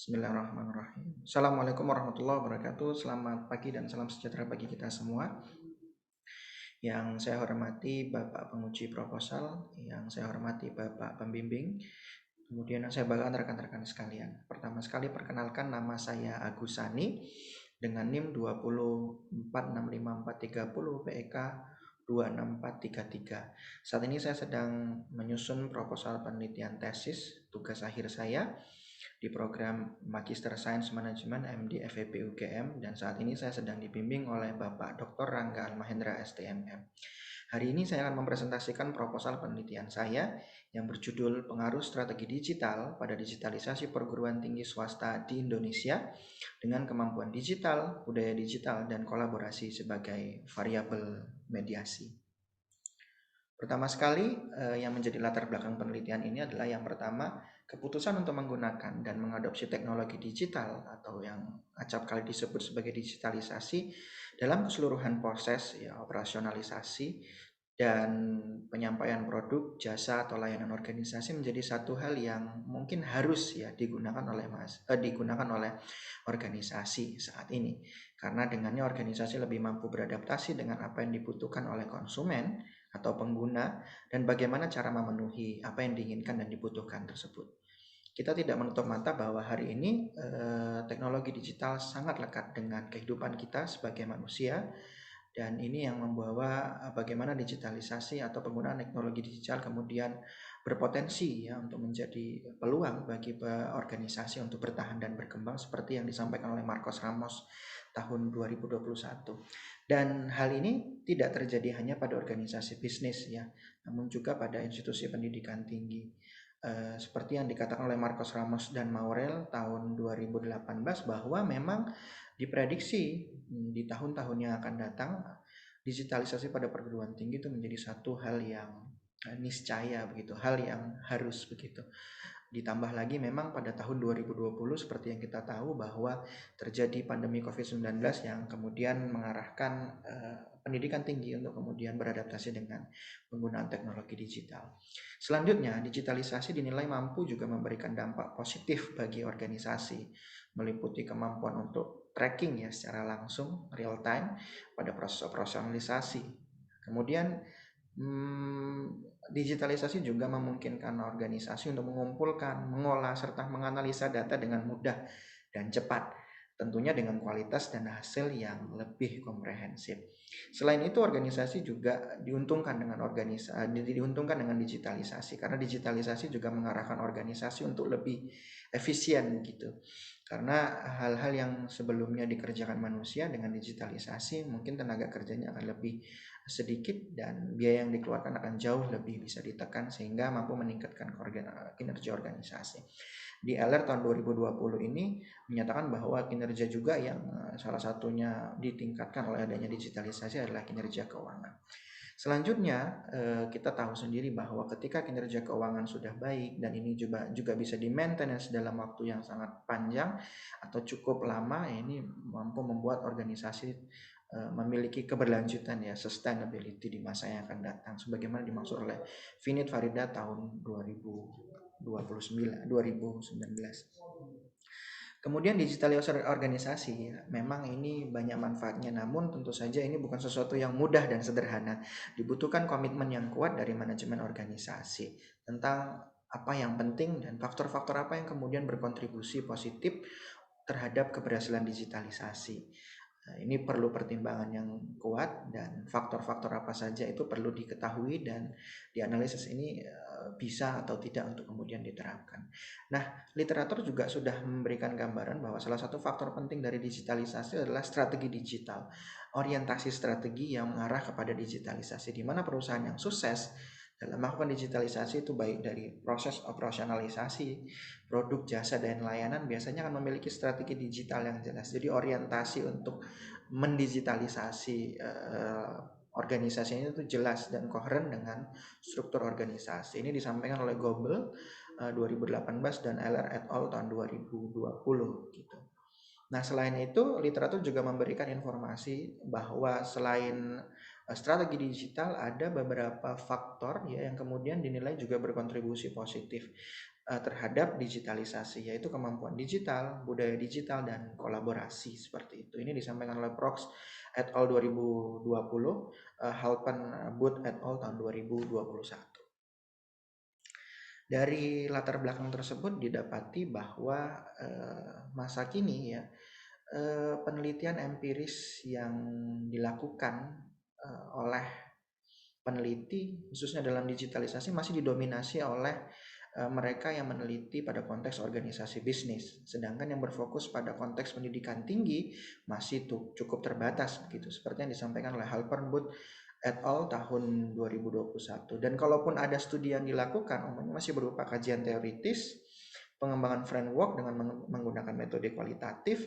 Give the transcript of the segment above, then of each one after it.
Bismillahirrahmanirrahim. Assalamualaikum warahmatullahi wabarakatuh. Selamat pagi dan salam sejahtera bagi kita semua. Yang saya hormati Bapak Penguji Proposal, yang saya hormati Bapak Pembimbing, kemudian yang saya banggakan rekan-rekan sekalian. Pertama sekali perkenalkan, nama saya Agus Sani dengan NIM 2465430 PEK 26433. Saat ini saya sedang menyusun proposal penelitian tesis tugas akhir saya di program Magister Sains Manajemen MD FEB UGM, dan saat ini saya sedang dibimbing oleh Bapak Dr. Rangga Almahendra STMM. Hari ini saya akan mempresentasikan proposal penelitian saya yang berjudul Pengaruh Strategi Digital pada Digitalisasi Perguruan Tinggi Swasta di Indonesia dengan Kemampuan Digital, Budaya Digital, dan Kolaborasi sebagai variabel mediasi. Pertama sekali yang menjadi latar belakang penelitian ini adalah yang pertama, keputusan untuk menggunakan dan mengadopsi teknologi digital atau yang acap kali disebut sebagai digitalisasi dalam keseluruhan proses operasionalisasi dan penyampaian produk, jasa atau layanan organisasi menjadi satu hal yang mungkin harus digunakan oleh organisasi saat ini, karena dengannya organisasi lebih mampu beradaptasi dengan apa yang dibutuhkan oleh konsumen atau pengguna dan bagaimana cara memenuhi apa yang diinginkan dan dibutuhkan tersebut. Kita tidak menutup mata bahwa hari ini teknologi digital sangat lekat dengan kehidupan kita sebagai manusia, dan ini yang membawa bagaimana digitalisasi atau penggunaan teknologi digital kemudian berpotensi untuk menjadi peluang bagi organisasi untuk bertahan dan berkembang seperti yang disampaikan oleh Marcos Ramos tahun 2021. Dan hal ini tidak terjadi hanya pada organisasi bisnis namun juga pada institusi pendidikan tinggi. Seperti yang dikatakan oleh Marcos Ramos dan Maurel tahun 2018 bahwa memang diprediksi di tahun-tahun yang akan datang digitalisasi pada perguruan tinggi itu menjadi satu hal yang niscaya begitu, hal yang harus begitu. Ditambah lagi memang pada tahun 2020 seperti yang kita tahu bahwa terjadi pandemi COVID-19 yang kemudian mengarahkan pendidikan tinggi untuk kemudian beradaptasi dengan penggunaan teknologi digital. Selanjutnya, digitalisasi dinilai mampu juga memberikan dampak positif bagi organisasi, meliputi kemampuan untuk tracking secara langsung real time pada proses operasionalisasi. Kemudian digitalisasi juga memungkinkan organisasi untuk mengumpulkan, mengolah, serta menganalisa data dengan mudah dan cepat, tentunya dengan kualitas dan hasil yang lebih komprehensif. Selain itu, organisasi juga diuntungkan dengan digitalisasi, karena digitalisasi juga mengarahkan organisasi untuk lebih efisien gitu. Karena hal-hal yang sebelumnya dikerjakan manusia dengan digitalisasi mungkin tenaga kerjanya akan lebih sedikit dan biaya yang dikeluarkan akan jauh lebih bisa ditekan sehingga mampu meningkatkan kinerja organisasi. Di LR tahun 2020 ini menyatakan bahwa kinerja juga yang salah satunya ditingkatkan oleh adanya digitalisasi adalah kinerja keuangan. Selanjutnya kita tahu sendiri bahwa ketika kinerja keuangan sudah baik dan ini juga bisa di-maintenance dalam waktu yang sangat panjang atau cukup lama, ini mampu membuat organisasi memiliki keberlanjutan sustainability di masa yang akan datang sebagaimana dimaksud oleh Vinit Farida tahun 2019. Kemudian digitalisasi organisasi memang ini banyak manfaatnya, namun tentu saja ini bukan sesuatu yang mudah dan sederhana. Dibutuhkan komitmen yang kuat dari manajemen organisasi tentang apa yang penting dan faktor-faktor apa yang kemudian berkontribusi positif terhadap keberhasilan digitalisasi. Ini perlu pertimbangan yang kuat dan faktor-faktor apa saja itu perlu diketahui dan dianalisis ini bisa atau tidak untuk kemudian diterapkan. Nah, literatur juga sudah memberikan gambaran bahwa salah satu faktor penting dari digitalisasi adalah strategi digital, orientasi strategi yang mengarah kepada digitalisasi, di mana perusahaan yang sukses dalam melakukan digitalisasi itu baik dari proses operasionalisasi, produk, jasa, dan layanan biasanya akan memiliki strategi digital yang jelas. Jadi orientasi untuk mendigitalisasi organisasinya itu jelas dan koheren dengan struktur organisasi. Ini disampaikan oleh Gobel 2018 dan LR et al tahun 2020 gitu. Nah, selain itu, literatur juga memberikan informasi bahwa selain strategi digital ada beberapa faktor yang kemudian dinilai juga berkontribusi positif terhadap digitalisasi, yaitu kemampuan digital, budaya digital, dan kolaborasi seperti itu. Ini disampaikan oleh Prox et al. 2020, Halpen Booth et al. Tahun 2021. Dari latar belakang tersebut didapati bahwa masa kini ya penelitian empiris yang dilakukan oleh peneliti khususnya dalam digitalisasi masih didominasi oleh mereka yang meneliti pada konteks organisasi bisnis, sedangkan yang berfokus pada konteks pendidikan tinggi masih cukup terbatas gitu, seperti yang disampaikan oleh Halpern Booth et al. Tahun 2021. Dan kalaupun ada studi yang dilakukan, umumnya masih berupa kajian teoritis, pengembangan framework dengan menggunakan metode kualitatif.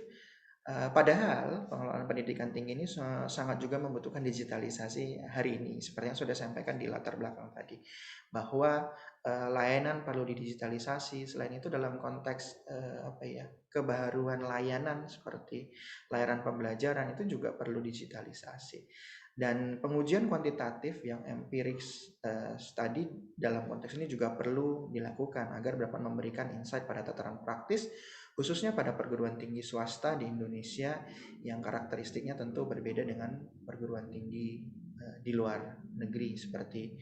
Padahal pengelolaan pendidikan tinggi ini sangat juga membutuhkan digitalisasi hari ini, seperti yang sudah saya sampaikan di latar belakang tadi, bahwa layanan perlu didigitalisasi. Selain itu dalam konteks kebaruan layanan seperti layanan pembelajaran itu juga perlu digitalisasi. Dan pengujian kuantitatif yang empirik study dalam konteks ini juga perlu dilakukan agar dapat memberikan insight pada tataran praktis, khususnya pada perguruan tinggi swasta di Indonesia yang karakteristiknya tentu berbeda dengan perguruan tinggi di luar negeri seperti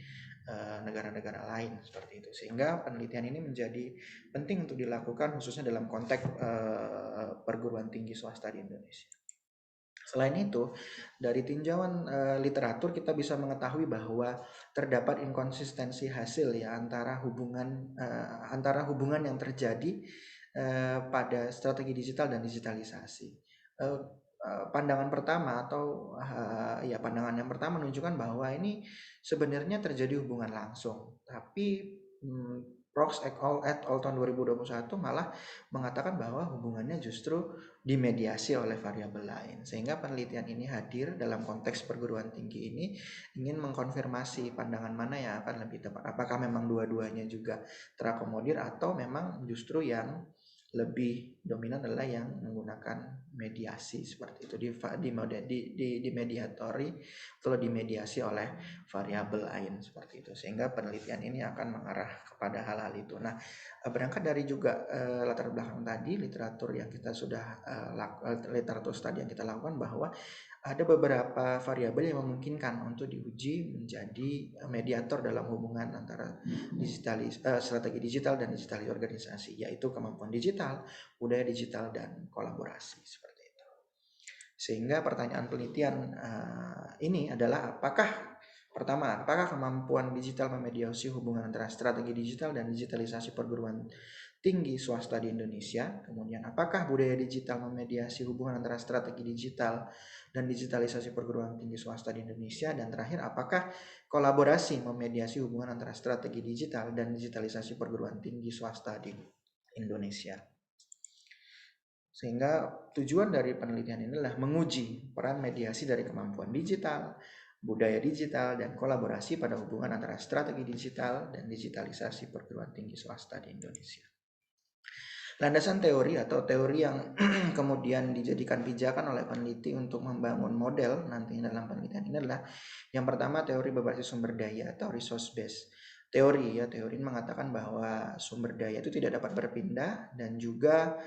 negara-negara lain seperti itu, sehingga penelitian ini menjadi penting untuk dilakukan khususnya dalam konteks perguruan tinggi swasta di Indonesia. Selain itu, dari tinjauan literatur kita bisa mengetahui bahwa terdapat inkonsistensi hasil ya antara hubungan yang terjadi pada strategi digital dan digitalisasi. Pandangan pertama atau pandangan yang pertama menunjukkan bahwa ini sebenarnya terjadi hubungan langsung, tapi Prox et al. Tahun 2021 malah mengatakan bahwa hubungannya justru dimediasi oleh variabel lain, sehingga penelitian ini hadir dalam konteks perguruan tinggi ini ingin mengkonfirmasi pandangan mana yang akan lebih tepat, apakah memang dua-duanya juga terakomodir atau memang justru yang lebih dominan adalah yang menggunakan mediasi seperti itu, dimediatori atau dimediasi oleh variabel lain seperti itu, sehingga penelitian ini akan mengarah kepada hal-hal itu. Nah, berangkat dari juga latar belakang tadi, literatur yang kita sudah literatur study yang kita lakukan, bahwa ada beberapa variabel yang memungkinkan untuk diuji menjadi mediator dalam hubungan antara strategi digital dan digitalisasi organisasi, yaitu kemampuan digital, budaya digital, dan kolaborasi seperti itu. Sehingga pertanyaan penelitian ini adalah apakah kemampuan digital memediasi hubungan antara strategi digital dan digitalisasi perguruan tinggi swasta di Indonesia. Kemudian, apakah budaya digital memediasi hubungan antara strategi digital dan digitalisasi perguruan tinggi swasta di Indonesia. Dan terakhir, apakah kolaborasi memediasi hubungan antara strategi digital dan digitalisasi perguruan tinggi swasta di Indonesia. Sehingga tujuan dari penelitian ini adalah menguji peran mediasi dari kemampuan digital, budaya digital, dan kolaborasi pada hubungan antara strategi digital dan digitalisasi perguruan tinggi swasta di Indonesia. Landasan teori atau teori yang kemudian dijadikan pijakan oleh peneliti untuk membangun model nantinya dalam penelitian ini adalah yang pertama, teori berbasis sumber daya atau resource based teori. Teori ini mengatakan bahwa sumber daya itu tidak dapat berpindah dan juga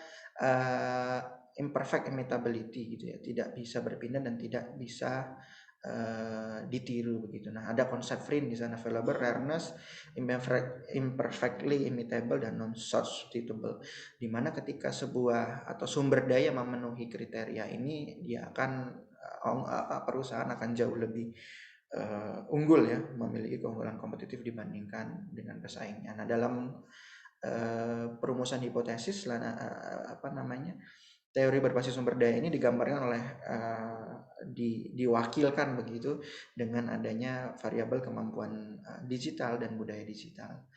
imperfect immutability gitu ya, tidak bisa berpindah dan tidak bisa ditiru begitu. Nah, ada konsep FRIEND di sana, available, rareness, imperfectly immutable, dan non-substitutable. Di mana ketika sebuah atau sumber daya memenuhi kriteria ini, dia akan perusahaan akan jauh lebih unggul ya, memiliki keunggulan kompetitif dibandingkan dengan pesaingnya. Nah, dalam perumusan hipotesis teori berbasis sumber daya ini digambarkan oleh diwakilkan begitu dengan adanya variabel kemampuan digital dan budaya digital.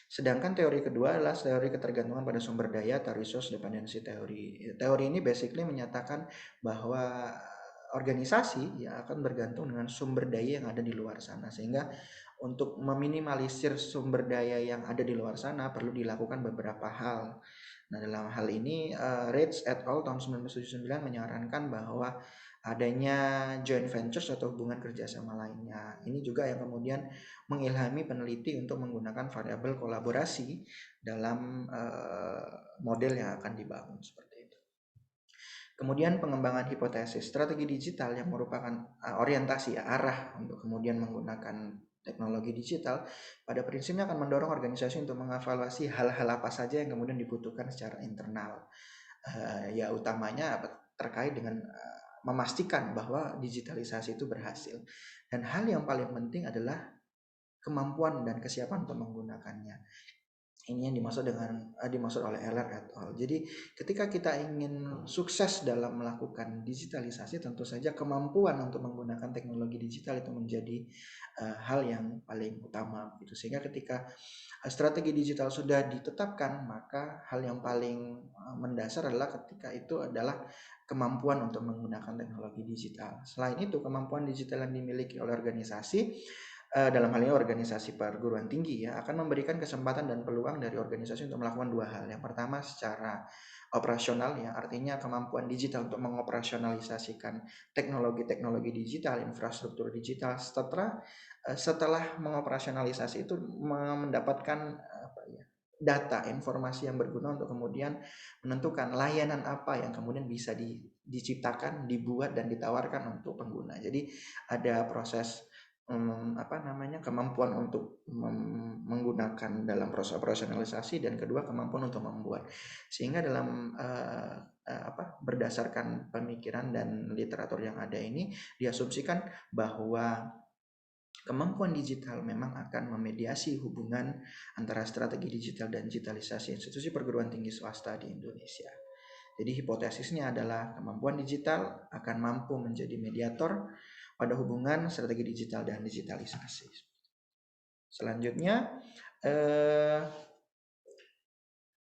Sedangkan teori kedua adalah teori ketergantungan pada sumber daya atau resource dependency teori. Teori ini basically menyatakan bahwa organisasi ya akan bergantung dengan sumber daya yang ada di luar sana, sehingga untuk meminimalisir sumber daya yang ada di luar sana perlu dilakukan beberapa hal. Nah, dalam hal ini Reitz et al. Tahun 1979 menyarankan bahwa adanya joint ventures atau hubungan kerjasama lainnya. Ini juga yang kemudian mengilhami peneliti untuk menggunakan variabel kolaborasi dalam model yang akan dibangun seperti itu. Kemudian pengembangan hipotesis strategi digital yang merupakan orientasi arah untuk kemudian menggunakan teknologi digital pada prinsipnya akan mendorong organisasi untuk mengevaluasi hal-hal apa saja yang kemudian dibutuhkan secara internal. Ya utamanya terkait dengan memastikan bahwa digitalisasi itu berhasil. Dan hal yang paling penting adalah kemampuan dan kesiapan untuk menggunakannya. Ini yang dimaksud oleh Eller et al. Jadi ketika kita ingin sukses dalam melakukan digitalisasi, tentu saja kemampuan untuk menggunakan teknologi digital itu menjadi hal yang paling utama gitu. Sehingga ketika strategi digital sudah ditetapkan, maka hal yang paling mendasar adalah ketika itu adalah kemampuan untuk menggunakan teknologi digital. Selain itu, kemampuan digital yang dimiliki oleh organisasi, dalam hal ini organisasi perguruan tinggi ya, akan memberikan kesempatan dan peluang dari organisasi untuk melakukan dua hal. Yang pertama secara operasional ya, artinya kemampuan digital untuk mengoperasionalisasikan teknologi-teknologi digital, infrastruktur digital setelah mengoperasionalisasi itu mendapatkan data, informasi yang berguna untuk kemudian menentukan layanan apa yang kemudian bisa diciptakan, dibuat dan ditawarkan untuk pengguna. Jadi ada proses kemampuan untuk menggunakan dalam proses operasionalisasi, dan kedua kemampuan untuk membuat. Sehingga dalam berdasarkan pemikiran dan literatur yang ada ini diasumsikan bahwa kemampuan digital memang akan memediasi hubungan antara strategi digital dan digitalisasi institusi perguruan tinggi swasta di Indonesia. Jadi hipotesisnya adalah kemampuan digital akan mampu menjadi mediator pada hubungan strategi digital dan digitalisasi. Selanjutnya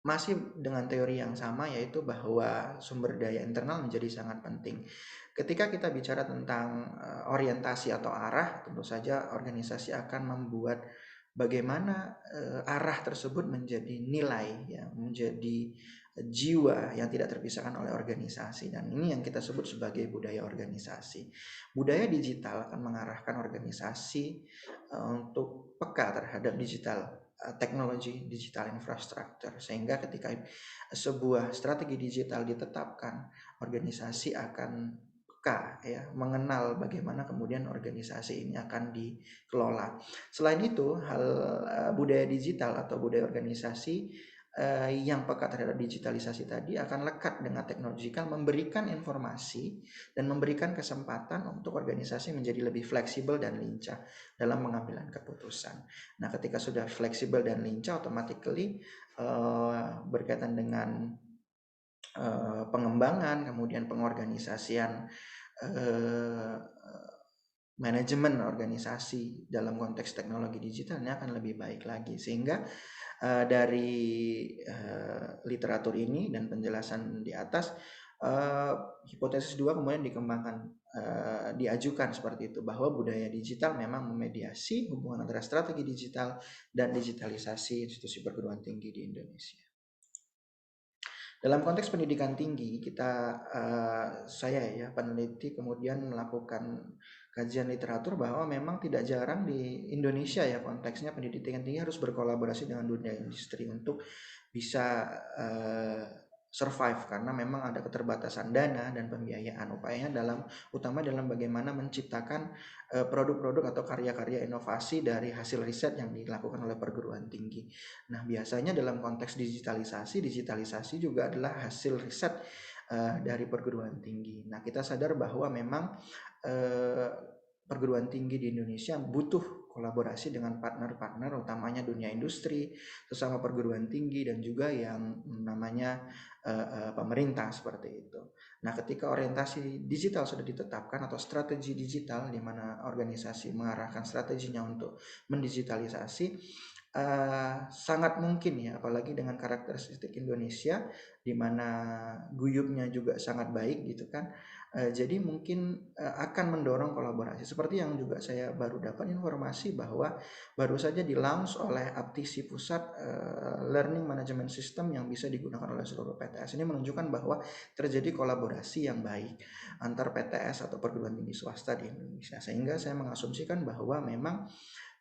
masih dengan teori yang sama, yaitu bahwa sumber daya internal menjadi sangat penting. Ketika kita bicara tentang orientasi atau arah, tentu saja organisasi akan membuat bagaimana arah tersebut menjadi nilai, ya, menjadi jiwa yang tidak terpisahkan oleh organisasi, dan ini yang kita sebut sebagai budaya organisasi. Budaya digital akan mengarahkan organisasi untuk peka terhadap teknologi digital infrastructure, sehingga ketika sebuah strategi digital ditetapkan, organisasi akan peka ya, mengenal bagaimana kemudian organisasi ini akan dikelola. Selain itu, hal budaya digital atau budaya organisasi yang peka terhadap digitalisasi tadi akan lekat dengan teknologikal, memberikan informasi dan memberikan kesempatan untuk organisasi menjadi lebih fleksibel dan lincah dalam pengambilan keputusan. Nah, ketika sudah fleksibel dan lincah, automatically berkaitan dengan pengembangan, kemudian pengorganisasian manajemen organisasi dalam konteks teknologi digital ini akan lebih baik lagi. Sehingga dari literatur ini dan penjelasan di atas, hipotesis 2 kemudian dikembangkan, diajukan seperti itu, bahwa budaya digital memang memediasi hubungan antara strategi digital dan digitalisasi institusi perguruan tinggi di Indonesia. Dalam konteks pendidikan tinggi, saya ya peneliti kemudian melakukan kajian literatur bahwa memang tidak jarang di Indonesia ya konteksnya pendidikan tinggi harus berkolaborasi dengan dunia industri untuk bisa survive, karena memang ada keterbatasan dana dan pembiayaan. Upayanya utama dalam bagaimana menciptakan produk-produk atau karya-karya inovasi dari hasil riset yang dilakukan oleh perguruan tinggi. Nah, biasanya dalam konteks digitalisasi juga adalah hasil riset dari perguruan tinggi. Nah, kita sadar bahwa memang perguruan tinggi di Indonesia butuh kolaborasi dengan partner-partner, utamanya dunia industri, sesama perguruan tinggi, dan juga yang namanya pemerintah seperti itu. Nah, ketika orientasi digital sudah ditetapkan atau strategi digital, di mana organisasi mengarahkan strateginya untuk mendigitalisasi, sangat mungkin ya, apalagi dengan karakteristik Indonesia di mana guyupnya juga sangat baik gitu kan. Jadi mungkin akan mendorong kolaborasi. Seperti yang juga saya baru dapat informasi bahwa baru saja di-launch oleh Aptisi Pusat Learning Management System yang bisa digunakan oleh seluruh PTS. Ini menunjukkan bahwa terjadi kolaborasi yang baik antar PTS atau perguruan tinggi swasta di Indonesia. Sehingga saya mengasumsikan bahwa memang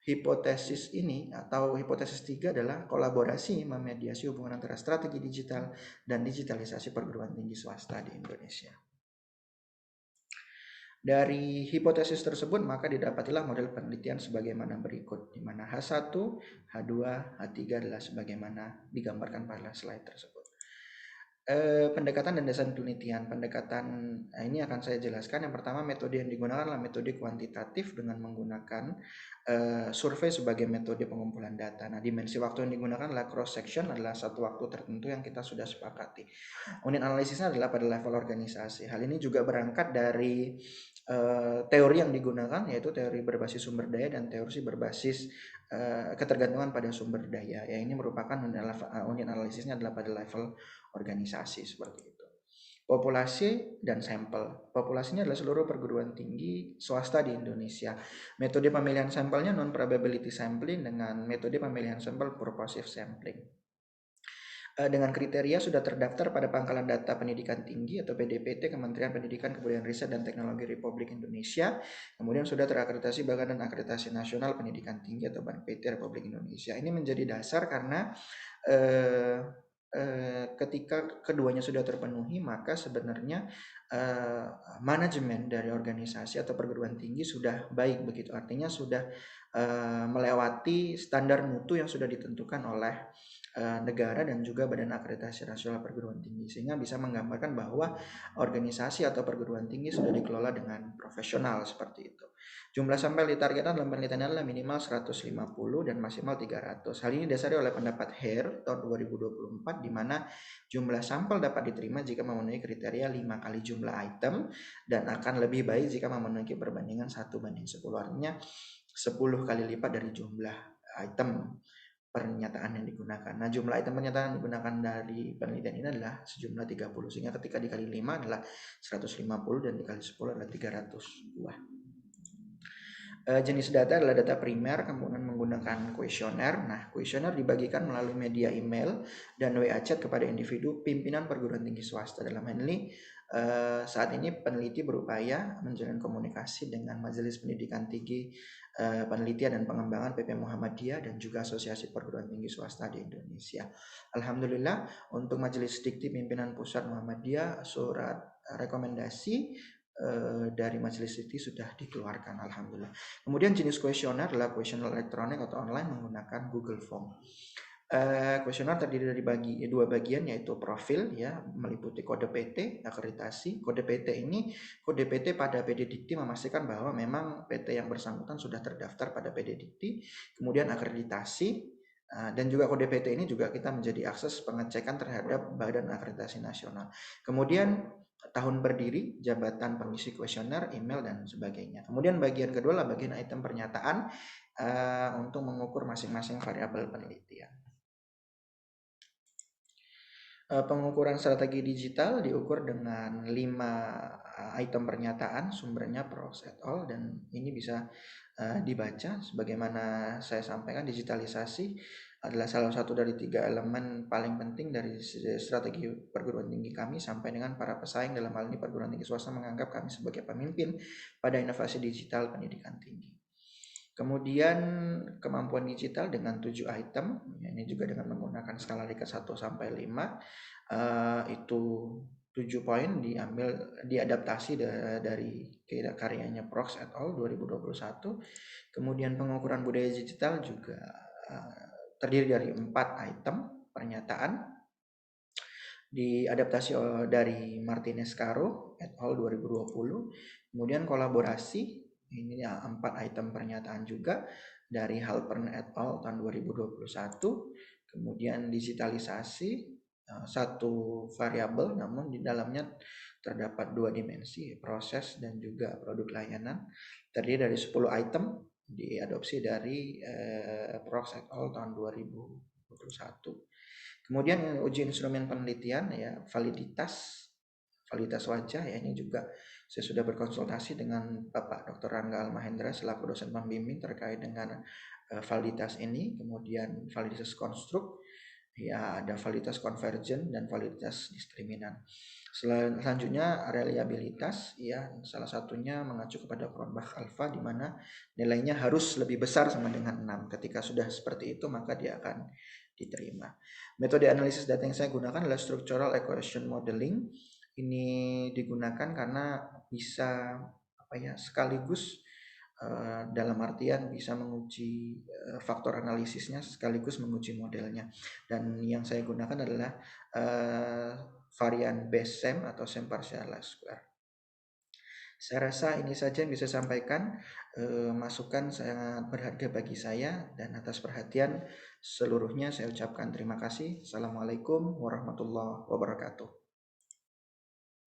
hipotesis ini atau hipotesis 3 adalah kolaborasi memediasi hubungan antara strategi digital dan digitalisasi perguruan tinggi swasta di Indonesia. Dari hipotesis tersebut maka didapatilah model penelitian sebagaimana berikut, di mana H1, H2, H3 adalah sebagaimana digambarkan pada slide tersebut. Pendekatan dan desain penelitian. Pendekatan ini akan saya jelaskan. Yang pertama, metode yang digunakan adalah metode kuantitatif dengan menggunakan survei sebagai metode pengumpulan data. Nah, dimensi waktu yang digunakan adalah cross section, adalah satu waktu tertentu yang kita sudah sepakati. Unit analisisnya adalah pada level organisasi. Hal ini juga berangkat dari teori yang digunakan, yaitu teori berbasis sumber daya dan teori berbasis ketergantungan pada sumber daya. Ya, ini merupakan unit analisisnya adalah pada level organisasi seperti itu. Populasi dan sampel. Populasinya adalah seluruh perguruan tinggi swasta di Indonesia. Metode pemilihan sampelnya non-probability sampling dengan metode pemilihan sampel purposive sampling. Dengan kriteria sudah terdaftar pada Pangkalan Data Pendidikan Tinggi atau PDPT Kementerian Pendidikan Kebudayaan Riset dan Teknologi Republik Indonesia. Kemudian sudah terakreditasi Badan Akreditasi Nasional Pendidikan Tinggi atau BANPT Republik Indonesia. Ini menjadi dasar karena ketika keduanya sudah terpenuhi, maka sebenarnya manajemen dari organisasi atau perguruan tinggi sudah baik begitu. Artinya sudah melewati standar mutu yang sudah ditentukan oleh negara dan juga Badan Akreditasi Nasional Perguruan Tinggi, sehingga bisa menggambarkan bahwa organisasi atau perguruan tinggi sudah dikelola dengan profesional seperti itu. Jumlah sampel ditargetkan dalam penelitian adalah minimal 150 dan maksimal 300. Hal ini didasari oleh pendapat Hare tahun 2024 di mana jumlah sampel dapat diterima jika memenuhi kriteria 5 kali jumlah item dan akan lebih baik jika memenuhi perbandingan 1:10. Artinya 10 kali lipat dari jumlah item pernyataan yang digunakan. Nah, jumlah item pernyataan yang digunakan dari penelitian ini adalah sejumlah 30, sehingga ketika dikali 5 adalah 150 dan dikali 10 adalah 300 buah. Jenis data adalah data primer, kemudian menggunakan kuesioner. Nah, kuesioner dibagikan melalui media email dan WA chat kepada individu pimpinan perguruan tinggi swasta. Dalam hal ini, saat ini peneliti berupaya menjalin komunikasi dengan Majelis Pendidikan Tinggi Penelitian dan Pengembangan PP Muhammadiyah dan juga Asosiasi Perguruan Tinggi Swasta di Indonesia. Alhamdulillah untuk Majelis Dikti Pimpinan Pusat Muhammadiyah surat rekomendasi dari Majelis Dikti sudah dikeluarkan, alhamdulillah. Kemudian jenis kuesioner adalah kuesioner elektronik atau online menggunakan Google Form. Kuesioner terdiri dari dua bagian, yaitu profil ya, meliputi kode PT, akreditasi. Kode PT ini kode PT pada PD Dikti memastikan bahwa memang PT yang bersangkutan sudah terdaftar pada PD Dikti. Kemudian akreditasi dan juga kode PT ini juga kita menjadi akses pengecekan terhadap Badan Akreditasi Nasional. Kemudian tahun berdiri, jabatan pengisi kuesioner, email dan sebagainya. Kemudian bagian kedua adalah bagian item pernyataan untuk mengukur masing-masing variabel penelitian. Pengukuran strategi digital diukur dengan 5 item pernyataan, sumbernya Prost et al. Dan ini bisa dibaca sebagaimana saya sampaikan. Digitalisasi adalah salah satu dari 3 elemen paling penting dari strategi perguruan tinggi kami, sampai dengan para pesaing dalam hal ini perguruan tinggi swasta menganggap kami sebagai pemimpin pada inovasi digital pendidikan tinggi. Kemudian kemampuan digital dengan 7 item, ini juga dengan menggunakan skala Likert 1 sampai 5, itu 7 poin diadaptasi dari karyanya Prost et al. 2021. Kemudian pengukuran budaya digital juga terdiri dari 4 item pernyataan, diadaptasi dari Martinez Caro et al. 2020. Kemudian kolaborasi, ini 4 item pernyataan juga dari Halpern et al. Tahun 2021. Kemudian digitalisasi, 1 variabel namun di dalamnya terdapat 2 dimensi, proses dan juga produk layanan, terdiri dari 10 item diadopsi dari Prox et al. Tahun 2021. Kemudian uji instrumen penelitian ya, validitas wajah ya, ini juga saya sudah berkonsultasi dengan Bapak Dr. Rangga Almahendra selaku dosen pembimbing terkait dengan validitas ini. Kemudian validitas konstruk ya, ada validitas konvergen dan validitas diskriminan. Selanjutnya reliabilitas ya, salah satunya mengacu kepada Cronbach alpha di mana nilainya harus lebih besar sama dengan 6. Ketika sudah seperti itu maka dia akan diterima. Metode analisis data yang saya gunakan adalah structural equation modeling. Ini digunakan karena bisa sekaligus dalam artian bisa menguji faktor analisisnya sekaligus menguji modelnya. Dan yang saya gunakan adalah varian base SEM atau SEM partial square. Saya rasa ini saja yang bisa saya sampaikan. Masukan sangat berharga bagi saya, dan atas perhatian seluruhnya saya ucapkan terima kasih. Assalamualaikum warahmatullahi wabarakatuh.